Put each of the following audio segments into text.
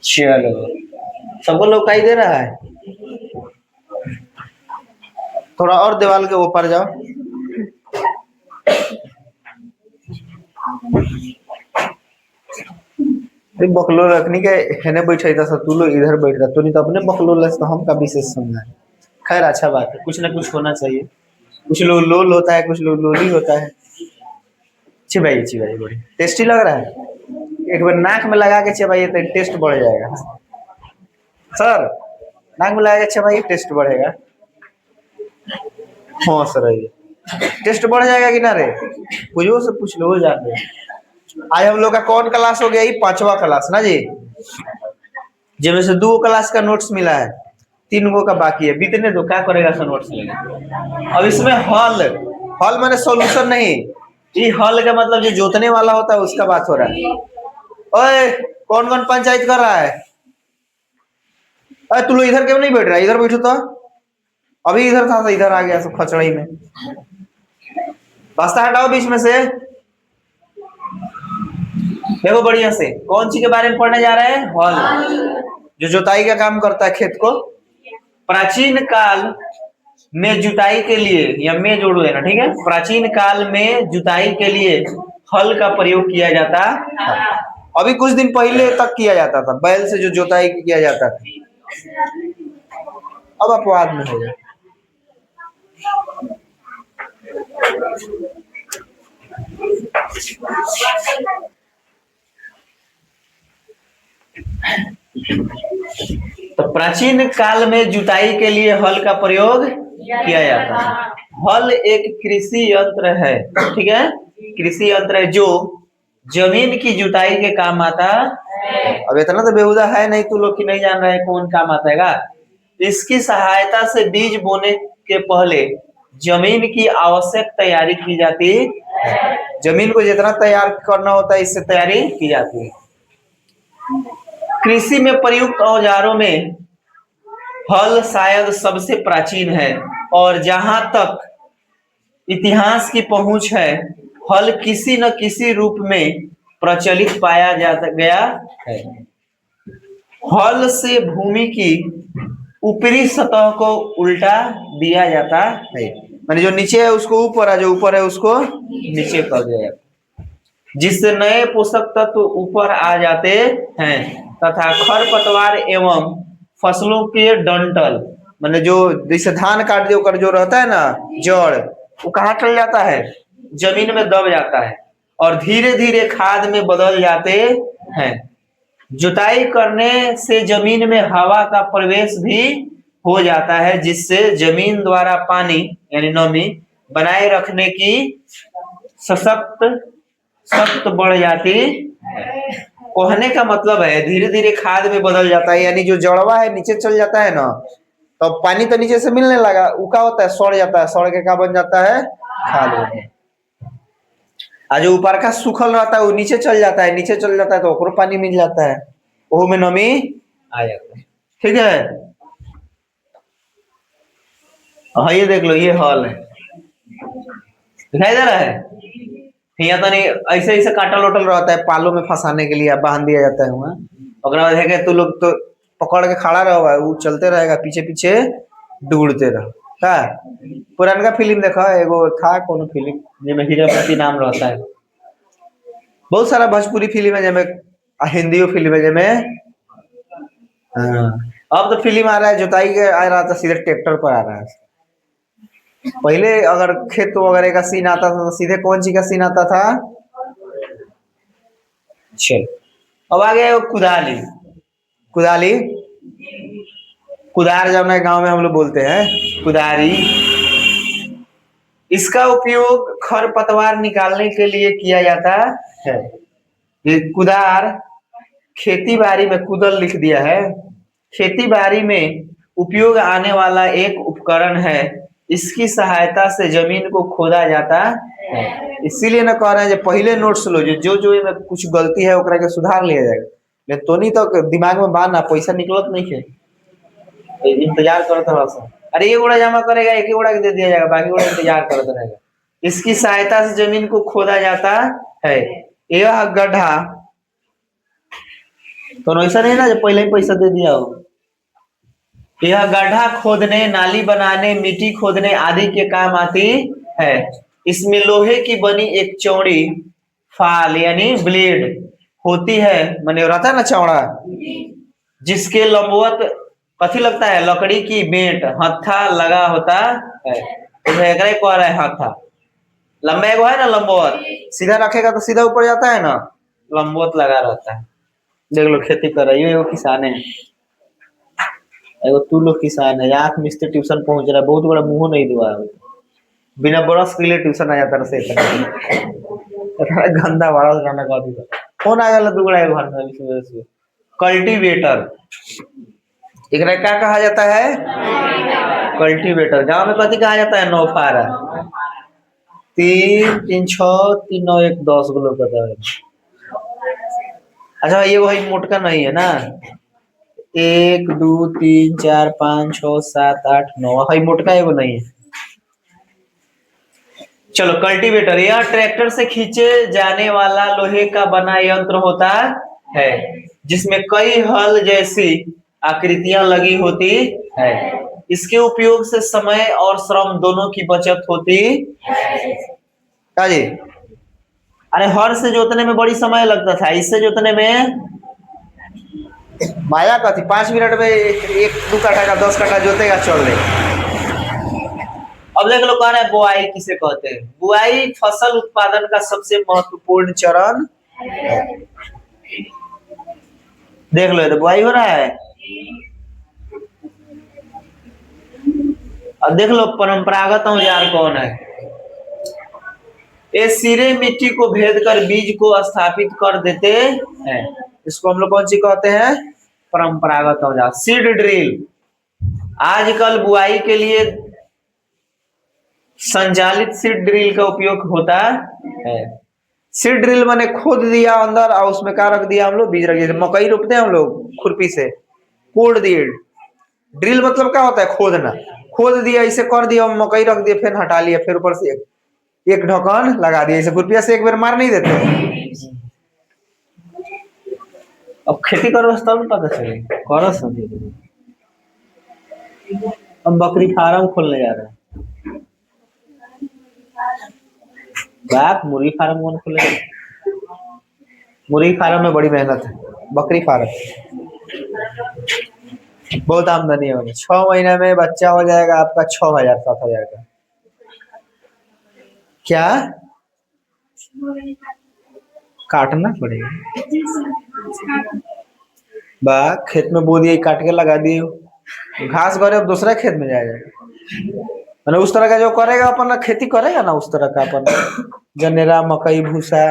चलो, सबको लोकाई दे रहा है। थोड़ा और दीवार के ऊपर जाओ। बकलो रखनी के हेने बैठे था सब, तू लोग इधर बैठ रहा, तू नहीं तो अपने बकलो लस, तो हम का विशेष समझा है। खैर अच्छा बात है, कुछ ना कुछ होना चाहिए। कुछ लोग लोल होता है, कुछ लोग लोली होता है। चिबाई बड़ी टेस्टी लग रहा है। एक बार नाक में लगा के चिबाइए तो टेस्ट बढ़ जाएगा। सर, नाक में लगा के चिबाइए, टेस्ट बढ़ेगा। हाँ सर, टेस्ट बढ़ जाएगा कि ना रे? पूछो से पूछ लो, जाते। आज हम लोग का कौन क्लास हो गया? ये 5वां क्लास ना जी, जिसमें से 2 क्लास का नोट्स मिला है, 3 गो का बाकी है। बीतने दो, क्या करेगा सर नोट्स लेगा। अब इसमें हल, हल माने सॉल्यूशन नहीं, ये हल का मतलब जो जोतने वाला होता है उसका बात हो रहा है। ओए, कौन कौन पंचायत कर रहा है? अरे तू लोग इधर क्यों नहीं बैठ रहा? इधर बैठो तो। अभी इधर था, इधर आ गया सब खचड़ई में। रास्ता हटाओ बीच में से। देखो बढ़िया से, कौन सी के बारे में पढ़ने जा रहे हैं? हल, जो जुताई का काम करता है खेत को। प्राचीन काल में जुताई के लिए, या में जोड़ देना, ठीक है। प्राचीन काल में जुताई के लिए हल का प्रयोग किया जाता था। अभी कुछ दिन पहले तक किया जाता था, बैल से जो जुताई किया जाता था। अब अपवाद में हो गया। तो प्राचीन काल में जुताई के लिए हल का प्रयोग किया जाता है। हल एक कृषि यंत्र है, ठीक है, कृषि यंत्र है जो जमीन की जुताई के काम आता है। अब इतना तो बेहुदा है नहीं तू लोग की नहीं जान रहे कौन काम आता है। इसकी सहायता से बीज बोने के पहले जमीन की आवश्यक तैयारी की जाती है। जमीन को जितना तैयार करना होता है इससे तैयारी की जाती है। कृषि में प्रयुक्त औजारों में हल शायद सबसे प्राचीन है, और जहां तक इतिहास की पहुंच है, हल किसी न किसी रूप में प्रचलित पाया जाता गया है। हल से भूमि की ऊपरी सतह को उल्टा दिया जाता है, माने जो नीचे है उसको ऊपर है, जो ऊपर है उसको नीचे कर दिया जाता है, जिससे नए पोषक तत्व ऊपर आ जाते हैं तथा खरपतवार एवं फसलों के डंठल, माने जो जैसे धान काट दिया जो रहता है ना जड़, वो कहाँ चल जाता है? जमीन में दब जाता है और धीरे धीरे खाद में बदल जाते हैं। जुताई करने से जमीन में हवा का प्रवेश भी हो जाता है, जिससे जमीन द्वारा पानी यानी नमी बनाए रखने की सख्त बढ़ जाती है। कहने का मतलब है धीरे धीरे खाद में बदल जाता है, यानी जो जड़वा है नीचे चल जाता है ना, तो पानी तो नीचे से मिलने लगा, उका होता है, सड़ जाता है, सड़ के क्या बन जाता है? खाद। आज जो ऊपर का सूखल रहता है वो नीचे चल जाता है, नीचे चल जाता है तो ओकरो पानी मिल जाता है, वो में नमी आ जाता है, ठीक है। हाँ ये देख लो, ये हॉल है, दिखाई दे रहा है। यहाँ तो नहीं, ऐसे ऐसे काटल उटल रहता है, पालों में फंसाने के लिए बांध दिया जाता है वहाँ। अगर देखे तो लोग तो पकड़ के खड़ा रहो, वो चलते रहेगा पीछे पीछे दौड़ते रहो। का पुराना फिल्म देखा एगो था, कौन फिल्म जिसमें हीरोपति नाम रहता है, बहुत सारा भोजपुरी फिल्म है जिसमें, हिंदी फिल्म है जिसमें। अब तो फिल्म आ रहा है जुताई के, आ रहा था सीधे ट्रैक्टर पर आ रहा है। पहले अगर खेत वगैरह का सीन आता था तो सीधे कौन सी का सीन आता था? चल अब आ गया कुदाली। कुदाली, कुदार जब मैं गांव में हम लोग बोलते हैं कुदारी। इसका उपयोग खरपतवार निकालने के लिए किया जाता है। ये कुदार खेती बाड़ी में, कुदल लिख दिया है, खेती बाड़ी में उपयोग आने वाला एक उपकरण है। इसकी सहायता से जमीन को खोदा जाता है। इसीलिए ना कह रहे हैं पहले नोट्स लो, जो जो में कुछ गलती है ओकरा के सुधार लिया जाएगा, लेकिन तो नहीं तो दिमाग में बांधना, पैसा निकलत नहीं है, इंतजार करता रहा। अरे ये गोड़ा जमा करेगा, एक ही गोड़ा के दे दिया जाएगा, बाकी गोड़ा इंतजार करता रहेगा। इसकी सहायता से जमीन को खोदा जाता है। यह गड्ढा तो ऐसा नहीं ना जो पहले ही पैसा दे दिया हो। यह गड्ढा खोदने, नाली बनाने, मिट्टी खोदने आदि के काम आती है। इसमें लोहे की बनी एक चौड़ी फाल यानी ब्लेड होती है, मैंने रहता है ना चौड़ा, जिसके लंबवत कथी लगता है, लकड़ी की बेंट हत्था लगा होता है। कह रहा है हत्था लंबा एगो है ना, लंबवत सीधा रखेगा तो सीधा ऊपर जाता है ना, लंबवत लगा रहता है। देख लो खेती कर रही हो, एगो किसान है, एगो तू लोग किसान है, आंख मिस्त्री ट्यूशन पहुंच रहा है, बहुत बड़ा मुंह नहीं दुआ है, बिना बरस के लिए ट्यूशन आ जाता है। गंदा बड़ा गाना गा दिया, कौन आ गया दुगड़ा है घर में। कल्टीवेटर, एकरा क्या कहा जाता है, कल्टीवेटर। गांव में कथी कहा जाता है, नौफारा। 3 3 6 3 9 1 10 गो लोग है। अच्छा ये वही मोटका नहीं है ना, 1 2 3 4 5 6 7 8 9 वही मोटका एगो नहीं है। चलो कल्टीवेटर, यह ट्रैक्टर से खींचे जाने वाला लोहे का बना यंत्र होता है, जिसमें कई हल जैसी आकृतियां लगी होती है। इसके उपयोग से समय और श्रम दोनों की बचत होती है जी। अरे हर से जोतने में बड़ी समय लगता था, इससे जोतने में माया का थी 5 मिनट में 1 2 कट्ठा का 10 कट्ठा जोतेगा चल रहे। अब देख लो कह रहा है बुआई किसे कहते हैं। बुआई फसल उत्पादन का सबसे महत्वपूर्ण चरण। देख लो तो बुआई हो रहा है। अब देख लो परंपरागत औजार कौन है। ये सिरे मिट्टी को भेद कर बीज को स्थापित कर देते हैं, इसको हम लोग कौन सी कहते हैं, परंपरागत औजार। सीड ड्रिल, आजकल बुआई के लिए संचालित सीड ड्रिल का उपयोग होता है। सीड ड्रिल मैंने खोद दिया अंदर और उसमें क्या रख दिया, हम लोग बीज रख दिया। मकई रोपते हैं हम लोग खुरपी से, कोड़ दिए। ड्रिल मतलब क्या होता है, खोदना। खोद दिया, इसे कर दिया, मकई रख दिया, फिर हटा लिया, फिर ऊपर से एक ढक्कन लगा दिया। इसे खुरपिया से एक बार मार नहीं देते। अब खेती करो तब पता चले करो समझे। हम बकरी फार्म खोलने जा रहे हैं। बाप मुर्गी फार्म कौन खोलेगा, मुर्गी फार्म में बड़ी मेहनत है, बकरी फार्म बहुत आमदनी होगी। 6 महीने में बच्चा हो जाएगा आपका 6,000 7,000 का। क्या काटना पड़ेगा, बा खेत में बो दिए, काट के लगा दिए, घास गरे अब दूसरा खेत में जाएगा। मैंने उस तरह का जो करेगा अपन खेती करेगा ना, उस तरह का अपन जनेरा मकई भूसा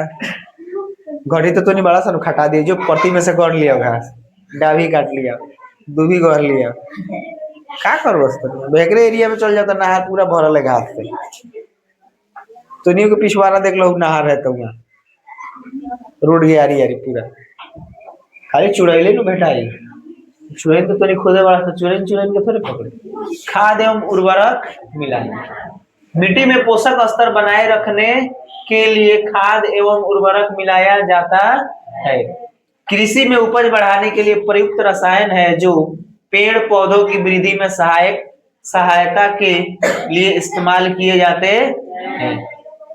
घड़ी तो नहीं बड़ा सा खटा दिए, जो पत्ती में से गढ़ लिया घास, डाभी काट लिया, दूबी गढ़ लिया, क्या करो बेकरे एरिया में चल जाता, नहर पूरा भरल है घास से। तो नहीं को पिछवाड़ा देख लो नहर है, तो वहाँ रोड गया यारी पूरा खाली चुड़ैले नु भेटाई। चुड़ैल तो नहीं खोदे वाला, चुड़ैल के थोड़े पकड़े। खाद एवं उर्वरक मिलाना, मिट्टी में पोषक स्तर बनाए रखने के लिए खाद एवं उर्वरक मिलाया जाता है। कृषि में उपज बढ़ाने के लिए प्रयुक्त रसायन है जो पेड़ पौधों की वृद्धि में सहायता के लिए इस्तेमाल किए जाते हैं।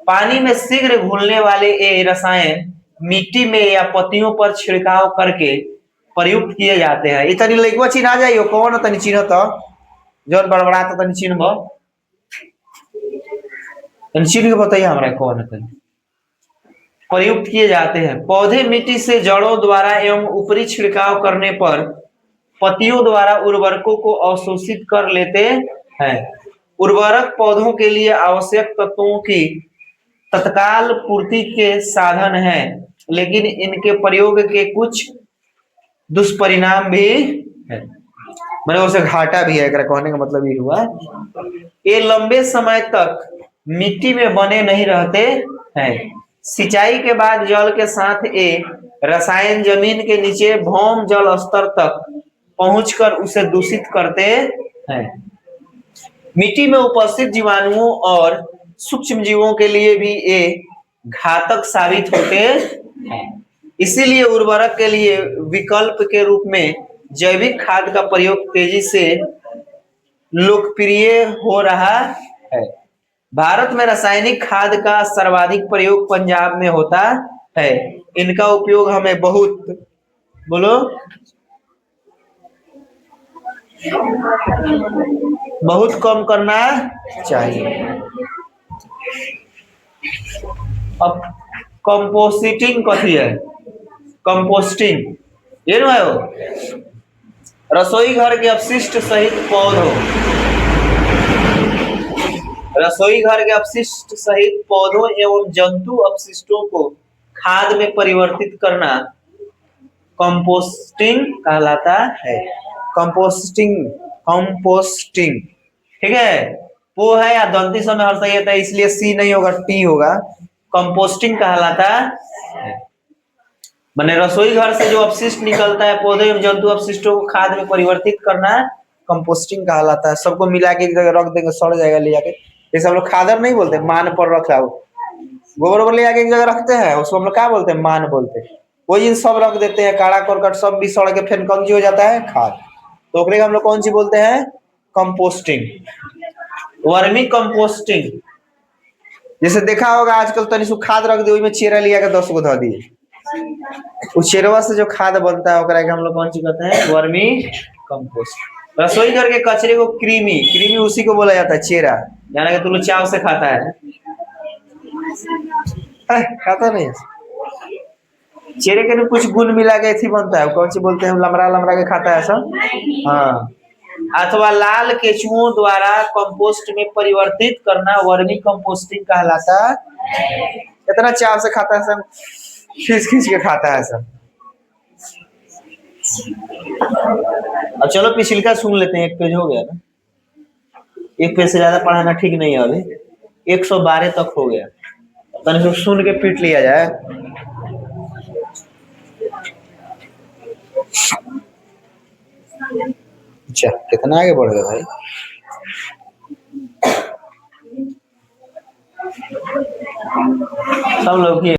पानी में शीघ्र घुलने वाले ये रसायन मिट्टी में या पत्तियों पर छिड़काव करके प्रयुक्त किए जाते हैं। इतनी लइकवा चिन्हा जाइयो कौन तनी चिन्ह तो जौन बड़बड़ा तो तनी चिन्ह चिन्ह के बताइए हमारा कौन है। प्रयुक्त किए जाते हैं। पौधे मिट्टी से जड़ों द्वारा एवं ऊपरी छिड़काव करने पर पत्तियों द्वारा उर्वरकों को अवशोषित कर लेते हैं। उर्वरक पौधों के लिए आवश्यक तत्वों की तत्काल पूर्ति के साधन है, लेकिन इनके प्रयोग के कुछ दुष्परिणाम भी है, मैंने उसे घाटा भी है। कहने का मतलब ये हुआ ये लंबे समय तक मिट्टी में बने नहीं रहते हैं। सिंचाई के बाद जल के साथ ये रसायन जमीन के नीचे भौम जल स्तर तक पहुंचकर उसे दूषित करते हैं। मिट्टी में उपस्थित जीवाणुओं और सूक्ष्म जीवों के लिए भी ये घातक साबित होते हैं। इसीलिए उर्वरक के लिए विकल्प के रूप में जैविक खाद का प्रयोग तेजी से लोकप्रिय हो रहा है। भारत में रासायनिक खाद का सर्वाधिक प्रयोग पंजाब में होता है। इनका उपयोग हमें बहुत कम करना चाहिए। अब कंपोस्टिंग कथी है? कंपोस्टिंग ये ना है रसोई घर के अपशिष्ट सहित पौधों एवं जंतु अपशिष्टों को खाद में परिवर्तित करना कंपोस्टिंग कहलाता है। कंपोस्टिंग ठीक है। वो है या दंती समय हर सही है, इसलिए सी नहीं होगा टी होगा। कंपोस्टिंग कहलाता है माने रसोई घर से जो अपशिष्ट निकलता है पौधे एवं जंतु अपशिष्टों को खाद में परिवर्तित करना कंपोस्टिंग कहलाता है। सबको मिला के एक जगह रख देंगे, सड़ जाएगा ले जाके। जैसे हम लोग खादर नहीं बोलते, मान पर रखा हो गोबर को ले जाके एक जगह रखते हैं, उसको हम लोग क्या बोलते हैं? मान बोलते हैं। वो इन सब रख देते हैं, काड़ा करकट सब भी सड़ के फिर कौन सी हो जाता है? खाद। तो ओकरे हम लोग कौन सी बोलते हैं? Composting, vermi composting. जैसे देखा होगा आजकल तनी सु खाद रख दे, में चेरा लिया के 10 गो धो दिए, उस चेरवा से जो खाद बनता है ओकरा के हम लोग कौन सी कहते हैं? Vermi compost. रसोई घर के कचरे को कृमि उसी को बोला जाता है, चेरा। यानी कि तू लोग चाव से खाता है खाता नहीं है। चेहरे के कुछ गुण मिला के थी बनता है, कौन सी बोलते हैं? लमड़ा के खाता है सब। हाँ, अथवा लाल केचुओं द्वारा कंपोस्ट में परिवर्तित करना वर्मी कंपोस्टिंग कहलाता है। कितना चाव से खाता है सब, खींच के खाता है सब। अब चलो पिछली सुन लेते हैं, एक पेज हो गया ना। एक पेज से ज्यादा पढ़ाना ठीक नहीं है, अभी 112 तक हो गया। तनिक सुन के पीट लिया जाए। अच्छा, कितना आगे बढ़ गए भाई? सब लोग